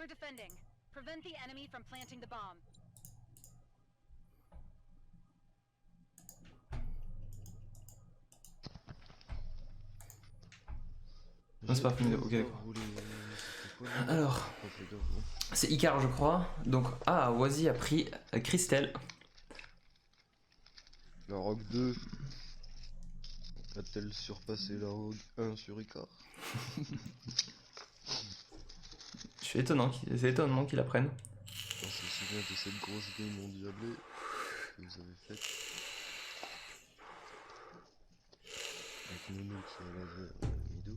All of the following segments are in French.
defending. Prevent the enemy from planting the bomb. Non, c'est pas fini, ok. Alors, c'est Icar, je crois. Donc, ah, Wazi a pris Christelle. La Rogue 2 a-t-elle surpassé la Rogue 1 sur Icar? C'est étonnant qu'il la prenne. On se souvient de cette grosse game endiablée que vous avez faite. Avec Nono qui a lavé Mido.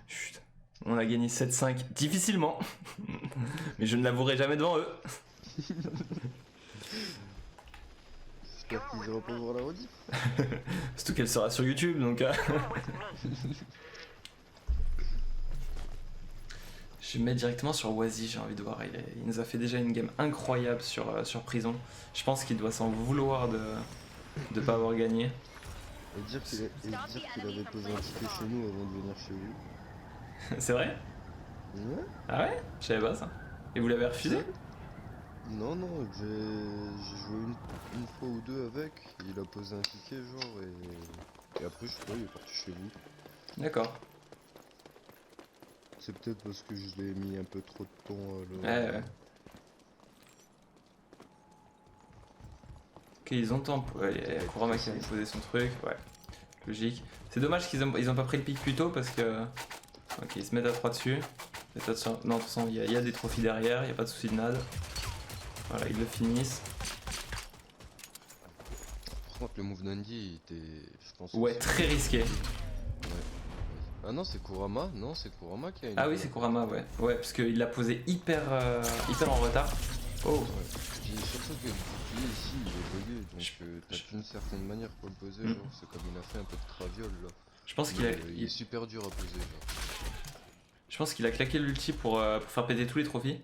Chut. On a gagné 7-5 difficilement. Mais je ne l'avouerai jamais devant eux. J'espère qu'ils iront pas voir la rediff. Surtout qu'elle sera sur YouTube donc. Je vais mettre directement sur Wazi, j'ai envie de voir. Il nous a fait déjà une game incroyable sur Prison. Je pense qu'il doit s'en vouloir de pas avoir gagné. Et dire qu'il avait posé un ticket chez nous avant de venir chez vous. C'est vrai? Ouais. Ah ouais? Je savais pas ça. Et vous l'avez refusé? Non, non, j'ai joué une fois ou deux avec, il a posé un ticket genre et après je sais pas, il est parti chez vous. D'accord. C'est peut-être parce que je l'ai mis un peu trop de temps à le... Ouais. Ok, ils ont temps. Ouais, il y a Kurama qui a posé son truc, ouais. Logique. C'est dommage qu'ils ont pas pris le pic plus tôt parce que. Ok, ils se mettent à 3 dessus. Non, de toute façon, il y a des trophies derrière, il n'y a pas de souci de nade. Voilà, ils le finissent. Par contre, le move d'Andy était, je pense... Ouais, très risqué. Ouais. Ah non, c'est Kurama. Non, c'est Kurama qui a une... Ah oui, c'est Kurama, ouais. Ouais, parce qu'il l'a posé hyper en retard. Oh. Ouais. Puis surtout que le bouclier ici, il est bugué, donc t'as qu'une certaine manière pour le poser, genre, c'est comme il a fait un peu de traviole là. Je pense il est super dur à poser, genre. Je pense qu'il a claqué l'ulti pour faire péter tous les trophies.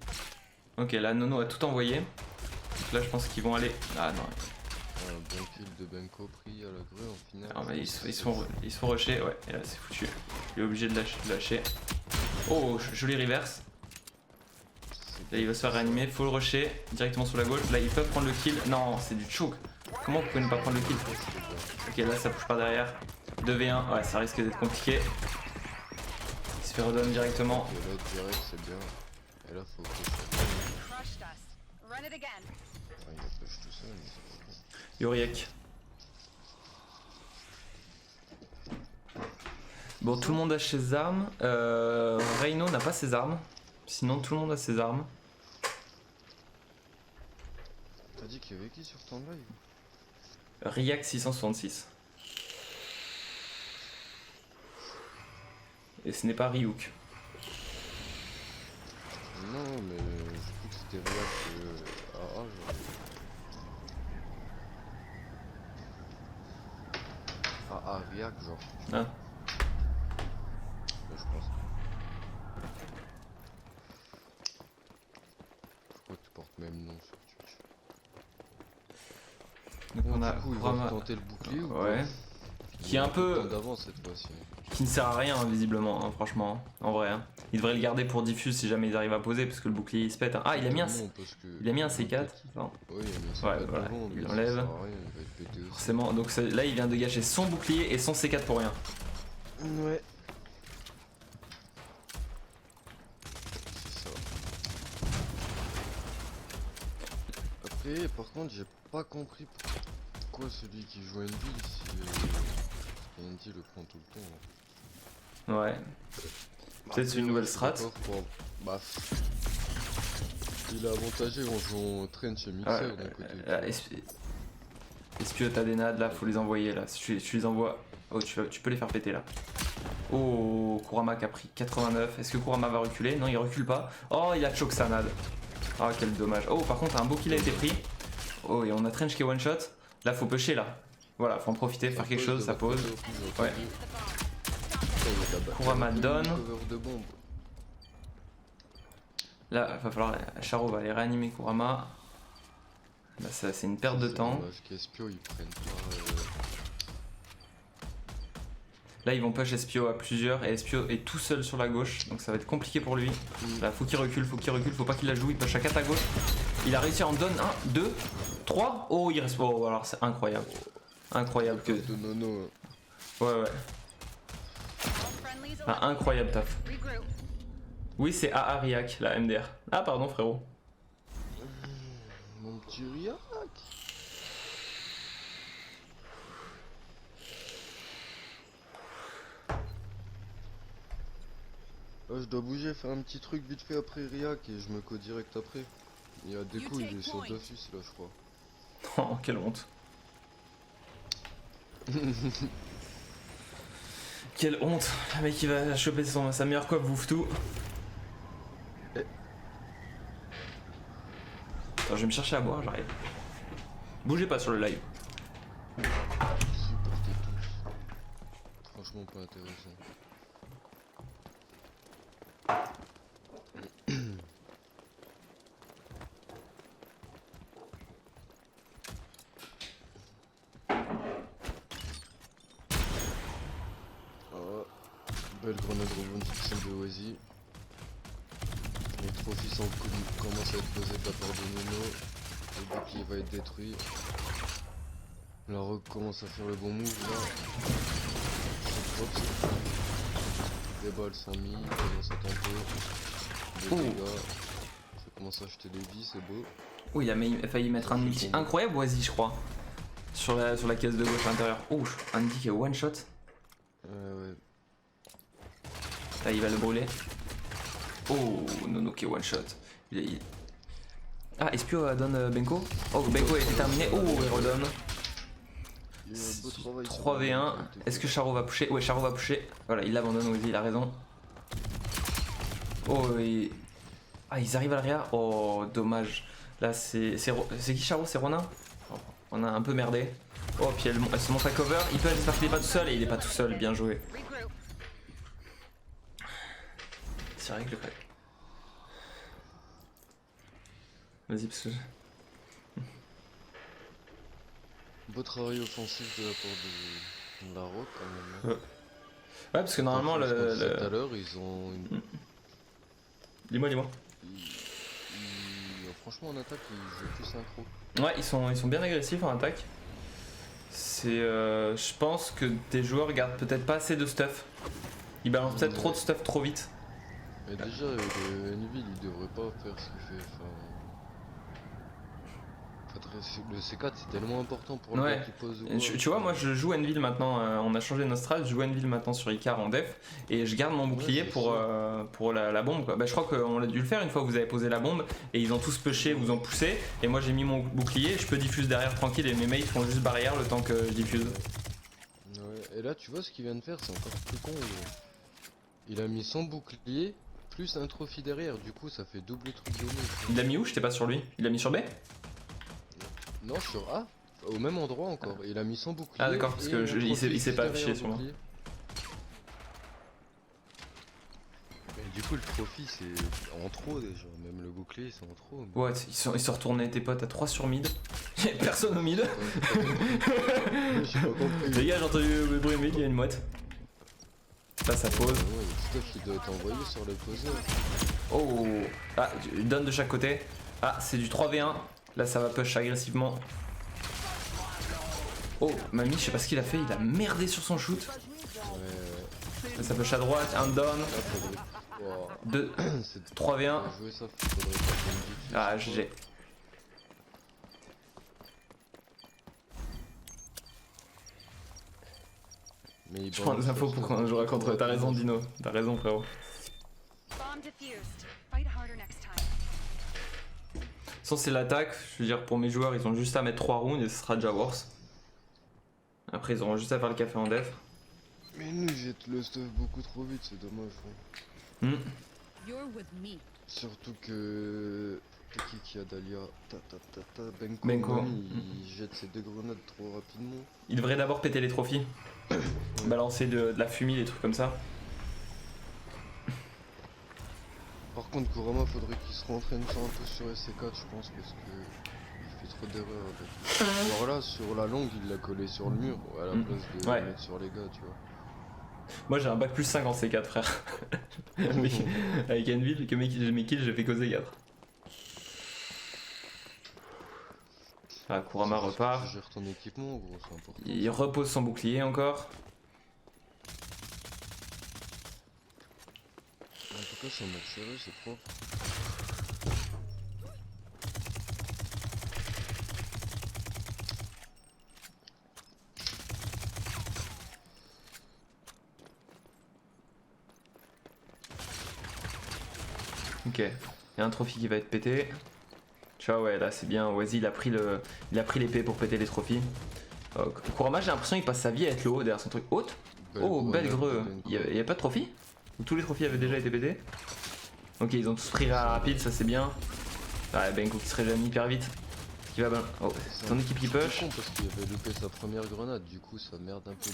Ok, là Nono a tout envoyé. Donc là je pense qu'ils vont aller... Ah non. Un bon kill de Benko pris à la grue en finale. Ah, mais ils se font rusher, ouais, et là c'est foutu. Il est obligé de lâcher. Oh, joli reverse. Là il va se faire réanimer, faut le rusher directement sous la gauche. Là ils peuvent prendre le kill. Non, c'est du choke. Comment vous pouvez ne pas prendre le kill? Ok, là ça bouge pas derrière. 2v1, ouais, ça risque d'être compliqué. Il se fait redonne directement. Et là direct c'est bien. Et là faut push. Run it again. Ah, il a push tout seul, mais c'est pas bon. Yoriek. Bon, tout le monde a ses armes. Reino n'a pas ses armes. Sinon, tout le monde a ses armes. T'as dit qu'il y avait qui sur ton live? Riak 666. Et ce n'est pas Ryuk. Non, mais je crois que c'était Riak genre. Riak genre. Ah. Ouais, je pense. Je crois que tu portes même nom sur Twitch. Donc Bon, on a du coup, il Kurama. va tenter le bouclier ou Ouais. pas? Qui est un peu... d'avance cette fois-ci. Qui ne sert à rien, visiblement, hein, franchement. En vrai. Hein. Il devrait le garder pour diffuse si jamais ils arrivent à poser, parce que le bouclier il se pète. Hein. Ah, il a mis un C4. Non. Oui, il a mis un C4 Ouais, voilà, devant, il mais l'enlève. ça sert à rien, il va être pété aussi. Forcément. Donc là, il vient de gâcher son bouclier et son C4 pour rien. Ouais. C'est ça. Après, par contre, j'ai pas compris pourquoi celui qui joue Andy, si Andy le prend tout le temps. Hein. Ouais. Peut-être c'est une nouvelle strat. Bah, il est avantagé en jouant Trench et Mixer d'un côté. Espio, t'as des nades là, faut les envoyer là. Si tu les envoies. Oh, tu peux les faire péter là. Oh, Kurama qui a pris 89. Est-ce que Kurama va reculer? Non, il recule pas. Oh, il a choke sa nade. Oh, quel dommage. Oh, par contre, un beau kill a été pris. Oh, et on a Trench qui est one shot. Là, faut pusher là. Voilà, faut en profiter, faire quelque chose, ça pose. Ouais. Kurama donne. Là, va falloir. Charo va aller réanimer Kurama. Là, c'est une perte de temps. Là ils vont push Espio à plusieurs et Espio est tout seul sur la gauche donc ça va être compliqué pour lui. Là faut qu'il recule, faut pas qu'il la joue, il push à 4 à gauche. Il a réussi à en donner 1, 2, 3. Oh il reste. Oh alors c'est incroyable. Incroyable que. De Nono. Ouais. All friendlies Ah, incroyable taf. regroup. Oui c'est AA Riak, la MDR. Ah pardon frérot. Mon petit Riak. Je dois bouger, faire un petit truc vite fait après Riak et je me co direct après. Il y a des coups, il est sur d'office là je crois. Oh quelle honte. Quelle honte. Le mec il va choper sa meilleure coiffe bouffe tout. Attends, je vais me chercher à boire, j'arrive. Bougez pas sur le live. Supportez tous. Franchement pas intéressant. Oh, belle grenade rebondissante de Oasis. Les trophies commencent à être posés de la part de Nono. Le bouclier va être détruit. La rock commence à faire le bon move là. C'est propre, ça. Des balles sont mis, il commence à tomber. Des Oh. dégâts. Ça commence à acheter des vies, c'est beau. Oh il a failli mettre un multi incroyable Oasis je crois. Sur la caisse de gauche à l'intérieur. Oh un multi qui est one shot. Ouais. Là il va le brûler. Oh Nono qui est one shot. Ah Espio donne Benko. Oh Benko est terminé. Oh il redonne. Il y a eu un beau travail sur 3v1. la rock, Est-ce que Charo va pusher? Ouais Charo va pusher. Voilà il l'abandonne Oasis, il a raison. Oh et... Ah ils arrivent à l'arrière. Oh dommage. Là c'est qui Charo? C'est Ronin? Oh, on a un peu merdé. Oh puis elle se monte à cover. J'espère qu'il est pas tout seul et il est pas tout seul. Bien joué. Regroup. C'est vrai que le crack. Vas-y parce que... Beau travail offensif de la part de la rock quand même. Ouais parce que normalement Tout le... à l'heure ils ont une... Dis-moi. Franchement en attaque ils jouent plus synchro. Ouais ils sont bien agressifs en attaque. C'est... je pense que tes joueurs gardent peut-être pas assez de stuff. Ils balancent peut-être trop de stuff trop vite. Mais déjà le Envil il devrait pas faire ce qu'il fait. Le C4 c'est tellement important pour le Ouais. gars qui pose. Tu vois, moi je joue Envil maintenant, on a changé notre strat, je joue Envil maintenant sur Icar en def et je garde mon bouclier Ouais, pour la bombe quoi. Bah, je crois qu'on a dû le faire une fois que vous avez posé la bombe et ils ont tous pushé, vous ont poussé et moi j'ai mis mon bouclier, je peux diffuse derrière tranquille et mes mates font juste barrière le temps que je diffuse. Ouais. Et là tu vois ce qu'il vient de faire, c'est encore plus con. Il a mis son bouclier plus un trophy derrière, du coup ça fait double truc de nez. Il l'a mis où? J'étais pas sur lui. Il l'a mis sur B? Non sur A, au même endroit encore. Il a mis son bouclier. Ah d'accord, parce que il s'est pas affiché sur moi. Du coup le trophy c'est en trop déjà, même le bouclier c'est en trop. Mais... Ouais, ils sont retournés tes potes à 3 sur mid. Y'a personne au mid. J'ai pas compris. Les gars, j'ai entendu le bruit mid, il y a une mouette. Là ça pose. Ouais, le stuff il doit être envoyé sur les poseurs. Oh. Ah, il donne de chaque côté. Ah, c'est du 3v1. Là ça va push agressivement. Oh, Mamie, je sais pas ce qu'il a fait, il a merdé sur son shoot. Ouais. Là ça push à droite, un down. Là, faudrait... Wow. 2, C'est 3v1. jouer ça, faudrait pas qu'on me dise. Ah, GG. Mais Je prends des infos pour qu'on jouera contre. T'as raison, Dino. T'as raison, frérot. Bomb defused. Fight harder next time. Sans c'est l'attaque, je veux dire pour mes joueurs ils ont juste à mettre 3 rounds et ce sera déjà worse. Après ils auront juste à faire le café en def. Mais nous jette le stuff beaucoup trop vite, c'est dommage. Hmm. You're with me. Surtout que... C'est qui a Dahlia? Benko, Benko. Mami, il jette ses 2 grenades trop rapidement. Il devrait d'abord péter les trophies. Balancer de la fumée, des trucs comme ça. Par contre Kurama faudrait qu'il se rentraîne sur un peu sur SC4 je pense parce que il fait trop d'erreurs avec. Alors là sur la longue il l'a collé sur le mur à la place de Ouais. le mettre sur les gars tu vois. Moi j'ai un bac plus 5 en C4 frère. Mais avec Envil, que mes kills j'ai fait qu'au C4. Ah, Kurama repart. Tu gères ton équipement gros, c'est important. Il repose son bouclier encore. En tout cas c'est un match sérieux, c'est propre. Ok, il y a un trophy qui va être pété. Tu vois, ouais, là c'est bien. Oasis il a pris l'épée pour péter les trophies. Kurama, j'ai l'impression qu'il passe sa vie à être le haut derrière son truc haute. Oh, belle greu. Il y avait pas de trophy? Ou tous les trophies avaient déjà été pétés? Ok, ils ont tous pris rapide, ça c'est bien. Ouais, Benko qui se régène hyper vite. Qui va ben. Oh, ton équipe qui push. Con parce qu'il avait loupé sa première grenade, du coup ça merde un peu.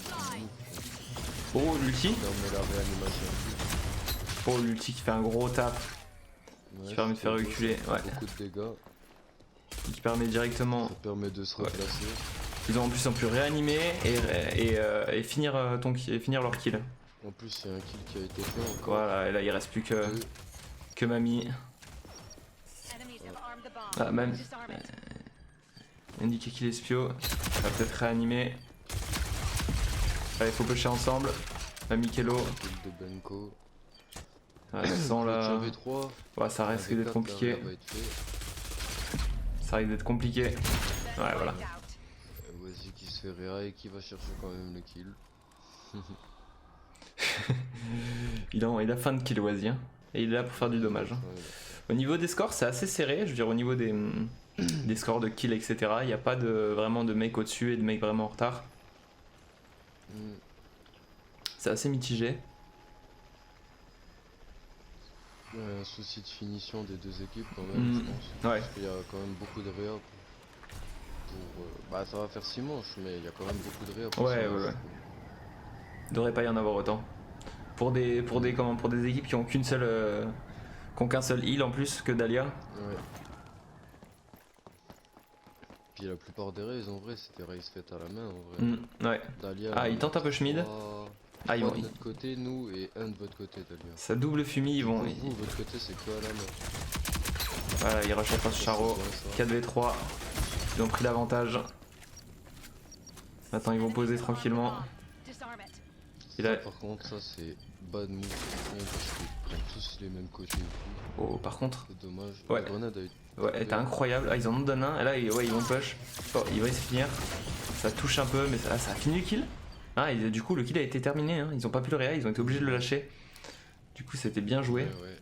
Oh, l'ulti. Permet la réanimation. Oh, l'ulti qui fait un gros tap. Ouais, Qui permet de faire reculer. Ouais. Beaucoup de dégâts. Qui permet directement. Ça permet de se replacer. Ils ont en plus pu réanimer et finir, finir leur kill. En plus, il y a un kill qui a été fait encore. Voilà, et là il reste plus que Mamie. Enemies have armed the bomb. Ah, même. Disarm it. Indiqué qu'il est espio. On va peut-être réanimer. Allez, faut pusher ensemble. Mamie Kello. Kill de Benko. Ouais, sans la. J'avais 3. Ouais, ça risque d'être compliqué. Ça risque d'être compliqué. Ouais, voilà. Vas-y qui se fait réa et qui va chercher quand même le kill. Il a fin de kill Oasis, hein. Et il est là pour faire du dommage. Hein. Au niveau des scores, c'est assez serré. Je veux dire, au niveau des scores de kills, etc., il n'y a pas vraiment de mecs au-dessus et de mecs vraiment en retard. C'est assez mitigé. Un souci de finition des deux équipes quand même, je pense. Ouais. Parce qu'il y a quand même beaucoup de réa bah ça va faire 6 manches, mais il y a quand même beaucoup de réa pour Ouais, ça, ouais, je ouais. trouve. Il devrait pas y en avoir autant. Pour des équipes qui ont qu'un seul heal en plus que Dahlia. Ouais. Puis la plupart des raids en vrai c'était race faite à la main en vrai. Ouais. Dahlia, Ah, il tente un peu schmid. Ah, ils trois vont. de notre côté, nous et un de votre côté Dahlia. Ça double fumée, ils vont. Vous, votre côté c'est que à la main. Voilà, ils rushent à face Charo. 4v3. Ils ont pris l'avantage. Maintenant ils vont poser tranquillement. Disarm it. Et là. Par contre ça c'est bad move parce qu'ils prennent tous les mêmes côtés et tout. Oh, par contre. C'est dommage. Ouais. La grenade a été... Ouais, elle était incroyable. Ah, ils en ont donné un. Et là, ouais, ils vont push. Oh, il va se finir. Ça touche un peu, mais ça a fini le kill. Ah, du coup, le kill a été terminé. Hein. Ils ont pas pu le réa, ils ont été obligés de le lâcher. Du coup, c'était bien joué. Ouais.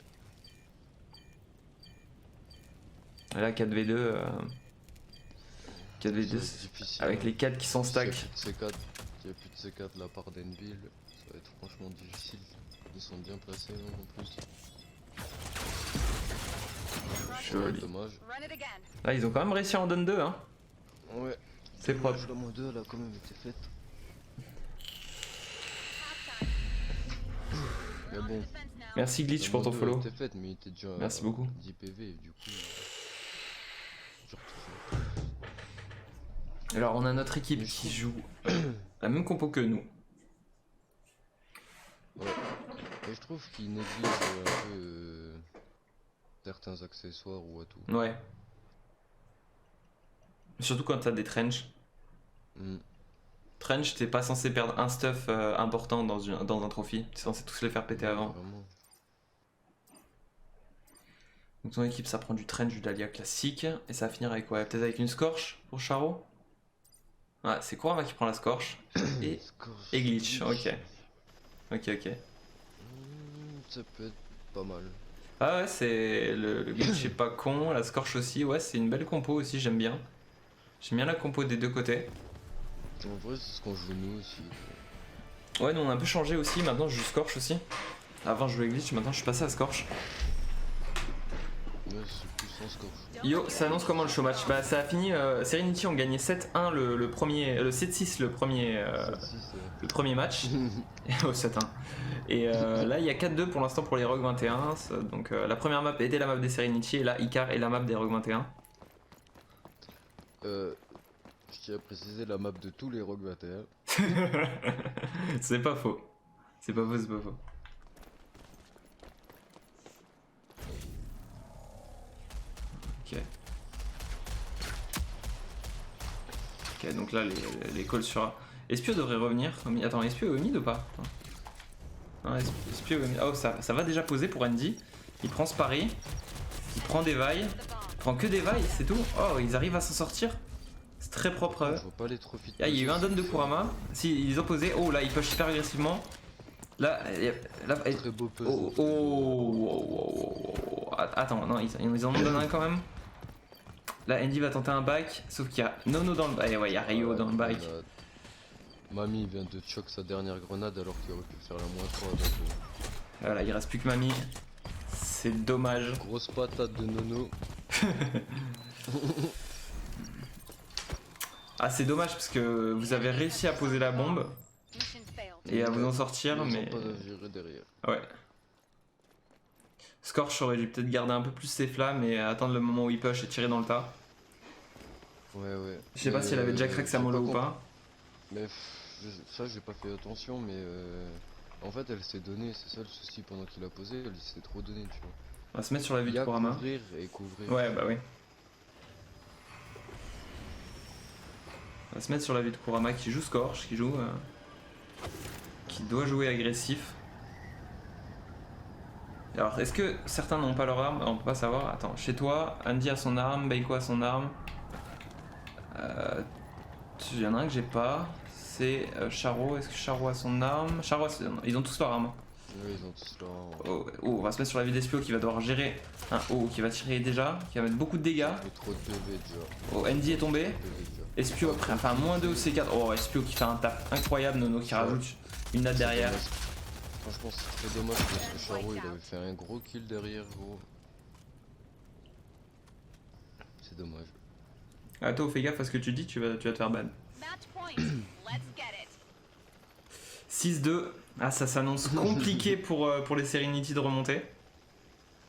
Et là, 4v2. 4v2 difficile, avec hein. les 4 qui sont stack. Il n'y a plus de C4 de la part d'Envil. Ça va être franchement difficile. Ils sont bien placés hein, en plus. Joli. Dommage. Run it again. Là, ils ont quand même réussi à en donner 2. Hein. Ouais. C'est propre. La moins 2 elle a quand même été faite. Mais We're on bon. the defense now. Merci Glitch pour ton follow. Était faite, mais il était déjà Merci beaucoup. 10 PV et du coup. Genre, Alors, on a notre équipe qui joue la même compo que nous. ouais. Et je trouve qu'il néglige un peu certains accessoires ou atouts. Ouais. Surtout quand t'as des trench. Trench, t'es pas censé perdre un stuff important dans un trophy. T'es censé tous les faire péter avant. Vraiment. Donc ton équipe, ça prend du trench, du Dahlia classique. Et ça va finir avec quoi? Peut-être avec une scorch pour Charo? Ouais, c'est Kurama qui prend la scorch. Et Glitch, ok. Ok. Ça peut être pas mal. Ah ouais, c'est le Glitch est pas con, la scorch aussi. Ouais, c'est une belle compo aussi, j'aime bien. J'aime bien la compo des deux côtés. En vrai, c'est ce qu'on joue nous aussi. Ouais, nous on a un peu changé aussi, maintenant je joue Scorch aussi. Avant je jouais Glitch, maintenant je suis passé à Scorch. Ouais, c'est plus en scorch. Yo, ça annonce comment le show match? Bah ça a fini, Serenity ont gagné 7-1 le 7-6 le premier match. Oh 7-1. Et là il y a 4-2 pour l'instant pour les Rogue 21. Donc la première map était la map des Serenity et là Icar est la map des Rogue 21. Je tiens à préciser la map de tous les Rogue 21. C'est pas faux. C'est pas faux, c'est pas faux. Ok. Ok, donc là, les calls sur A. Espio devrait revenir. Attends, Espio est au mid ou pas? Non, Espio est au mid. Oh, ça va déjà poser pour Andy. Il prend ce pari. Il prend des vailles. The bomb. Il prend que des vailles, c'est tout. Oh, ils arrivent à s'en sortir. C'est très propre à eux. Faut pas les trop vite. Ah, il y a eu un down de Kurama. Si, ils ont posé. Oh, là, ils push hyper agressivement. Là, Très beau puzzle. Attends, non, ils en ont donné un quand même. Là, Andy va tenter un back, sauf qu'il y a Nono dans le back. Ouais, il y a Ryo dans le back. Mami vient de choc sa dernière grenade alors qu'il aurait pu faire la -3 avec Voilà, il reste plus que Mamie. C'est dommage. grosse patate de Nono. Ah, c'est dommage parce que vous avez réussi à poser la bombe Mission failed. et à vous en sortir, Ils mais. ont pas viré derrière. Ouais. Scorch aurait dû peut-être garder un peu plus ses flammes et attendre le moment où il push et tirer dans le tas. Ouais. Je sais pas si elle avait déjà crack sa mollo ou pas. Mais ça, j'ai pas fait attention, mais en fait, elle s'est donnée, c'est ça le souci pendant qu'il a posé, elle s'est trop donnée, tu vois. On va se mettre sur la vue Il y de a Kurama. couvrir et couvrir. Ouais, bah oui. On va se mettre sur la vue de Kurama qui joue Scorch, qui doit jouer agressif. Alors, est-ce que certains n'ont pas leur arme? On peut pas savoir. Attends, chez toi, Andy a son arme, Beiko a son arme. Il y en a un que j'ai pas. C'est Charo. Est-ce que Charo a son arme? Charo, ils ont tous leur arme. Ouais, ils ont tous leur. Oh, on va se mettre sur la vue d'Espio qui va devoir gérer un O qui va tirer déjà, qui va mettre beaucoup de dégâts. Il fait trop de PV déjà. Oh, Andy est tombé. PV déjà. Espio après, enfin -2 au C4. Oh, Espio qui fait un tap incroyable. Nono qui rajoute une natte derrière. Franchement, c'est très dommage parce que Charo il avait fait un gros kill derrière, gros. C'est dommage. Attends, fais gaffe à ce que tu dis, tu vas te faire ban. Match point. Let's get it. 6-2. Ah, ça s'annonce compliqué pour les Serenity de remonter.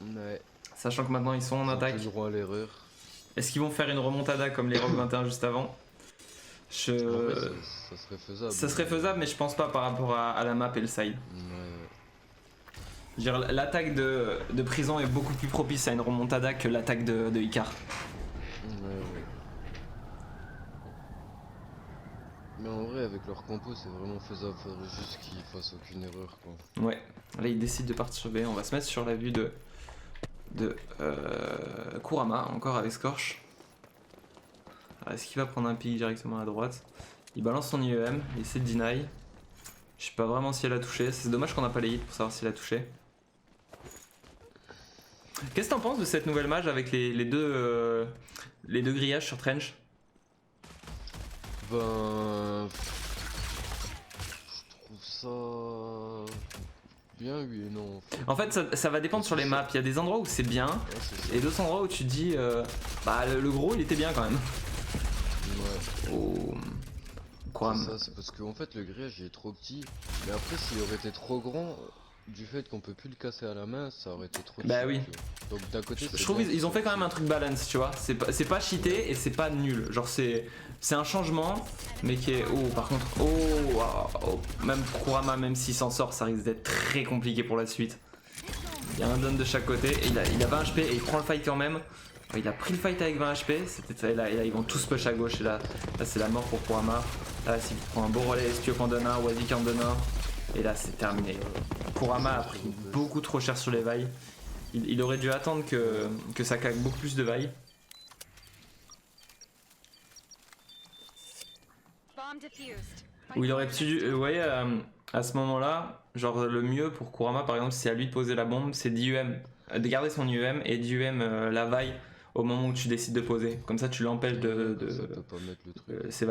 Ouais. Sachant que maintenant ils sont en attaque. Ils auront à l'erreur. Est-ce qu'ils vont faire une remontada comme les Rock 21 juste avant? En vrai, ça serait faisable. Ça serait faisable, mais je pense pas par rapport à la map et le side. Ouais. Je veux dire, l'attaque de prison est beaucoup plus propice à une remontada que l'attaque de Icar. Ouais. Mais en vrai, avec leur compo, c'est vraiment faisable. Faudrait juste qu'ils fassent aucune erreur, quoi. Ouais, là ils décident de partir sur B. On va se mettre sur la vue de Kurama, encore avec Scorch. Alors, est-ce qu'il va prendre un pic directement à droite? Il balance son IEM, il essaie de deny. Je sais pas vraiment si elle a touché. C'est dommage qu'on n'a pas les hits pour savoir si elle a touché. Qu'est-ce que t'en penses de cette nouvelle mage avec les deux grillages sur Trench? Ben. Je trouve ça. Bien, oui et non. En fait, ça va dépendre sur les maps. Il y a des endroits où c'est bien Ouais, c'est ça. et d'autres endroits où tu te dis bah le gros il était bien quand même. Ouais. Oh. Kuram. Ça, c'est parce qu'en fait, le grillage il est trop petit. Mais après, s'il aurait été trop grand, du fait qu'on peut plus le casser à la main, ça aurait été trop Bah cheap, oui. tu vois. Donc d'un côté, Je trouve ils ont fait quand même un truc balance, tu vois. C'est pas cheaté et c'est pas nul. Genre c'est un changement, mais qui est. Oh, par contre, même pour Kurama, même s'il s'en sort, ça risque d'être très compliqué pour la suite. Il y a un down de chaque côté et il a 20 HP et il prend le fight quand même. Il a pris le fight avec 20 HP. Et là, ils vont tous push à gauche et là c'est la mort pour Kurama. Là, s'il prend un beau relais, Espio qui en donne un, Wazi qui en donne un. Et là, c'est terminé. Kurama a pris beaucoup trop cher sur les vailles. Il aurait dû attendre que ça cague beaucoup plus de vailles. Bomb defused. Où il aurait pu. Vous voyez, à ce moment-là, genre le mieux pour Kurama, par exemple, c'est à lui de poser la bombe, c'est d'IUM. De garder son IUM et d'IUM la vaille au moment où tu décides de poser. Comme ça, tu l'empêches Ça peut pas mettre le truc. ses